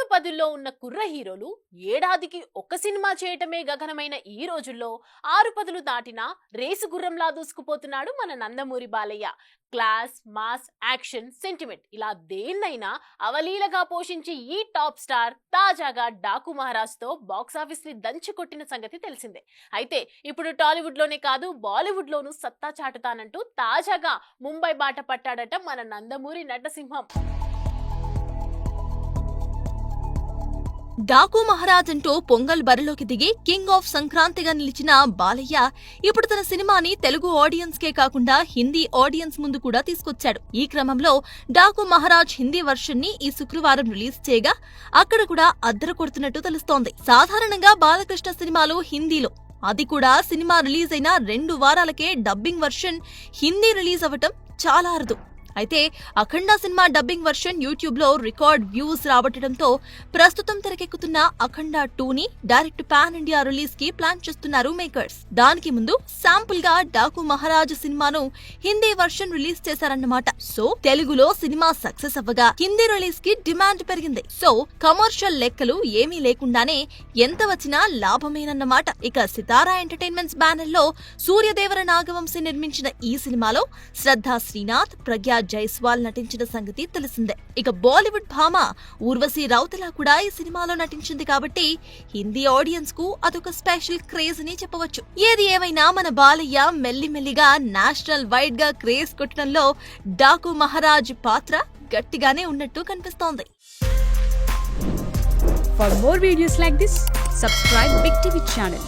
ఇప్పుడు పదుల్లో ఉన్న కుర్ర హీరోలు ఏడాదికి ఒక సినిమా చేయటమే గగనమైన ఈ రోజుల్లో 6 పదులు దాటినా రేసు గుర్రంలా దూసుకుపోతున్నాడు మన Nandamuri Balayya. Class, mass, action, sentiment ఇలా దేన్నైనా అవలీలగా పోషించి ఈ టాప్ స్టార్ తాజాగా డాకు మహారాజ్ తో బాక్సాఫీస్ ని దంచి కొట్టిన సంగతి తెలిసిందే. అయితే ఇప్పుడు టాలీవుడ్ లోనే కాదు బాలీవుడ్ లోనూ సత్తా చాటుతానంటూ తాజాగా ముంబై బాట పట్టాడట మన నందమూరి నటసింహం. డాకు మహారాజ్ అంటూ పొంగల్ బరిలోకి దిగి కింగ్ ఆఫ్ సంక్రాంతిగా నిలిచిన బాలయ్య ఇప్పుడు తన సినిమాని తెలుగు ఆడియన్స్ కే కాకుండా హిందీ ఆడియన్స్ ముందు కూడా తీసుకొచ్చాడు. ఈ క్రమంలో డాకు మహారాజ్ హిందీ వర్షన్ ని ఈ శుక్రవారం రిలీజ్ చేయగా అక్కడ కూడా అద్దరు కొడుతున్నట్టు తెలుస్తోంది. సాధారణంగా బాలకృష్ణ సినిమాలు హిందీలో, అది కూడా సినిమా రిలీజ్ అయిన 2 వారాలకే డబ్బింగ్ వర్షన్ హిందీ రిలీజ్ అవ్వటం చాలా అరుదు. అయితే అఖండ సినిమా డబ్బింగ్ వర్షన్ యూట్యూబ్ లో రికార్డ్ వ్యూస్ రాబట్టడంతో ప్రస్తుతం తెరకెక్కుతున్న అఖండ 2ని డైరెక్ట్ పాన్ ఇండియా రిలీజ్ కి ప్లాన్ చేస్తున్నారు మేకర్స్. దానికి ముందు శాంపుల్ గా డాకు మహారాజ్ సినిమాను హిందీ వర్షన్ రిలీజ్ చేశారన్నమాట. సో తెలుగులో సినిమా సక్సెస్ అవ్వగా హిందీ రిలీజ్ కి డిమాండ్ పెరిగింది. సో కమర్షియల్ లెక్కలు ఏమీ లేకుండానే ఎంత వచ్చినా లాభమేనన్నమాట. ఇక సితారా ఎంటర్టైన్మెంట్స్ బ్యానర్ లో సూర్యదేవర నాగవంశీ నిర్మించిన ఈ సినిమాలో శ్రద్ధా శ్రీనాథ్, ప్రజ్ఞా జైస్వాల్ నటించిన సంగతి తెలిసిందే. ఇక బాలీవుడ్ భామ ఊర్వశీ రౌతేలా కూడా ఈ సినిమాలో నటించింది కాబట్టి హిందీ ఆడియన్స్ కు అదొక స్పెషల్ క్రేజ్ అని చెప్పవచ్చు. ఏది ఏమైనా మన బాలయ్య మెల్లిమెల్లిగా నేషనల్ వైడ్ గా క్రేజ్ కొట్టడంలో డాకు మహారాజ్ పాత్ర గట్టిగానే ఉన్నట్టు కనిపిస్తోంది. For more videos like this, subscribe Big TV channel.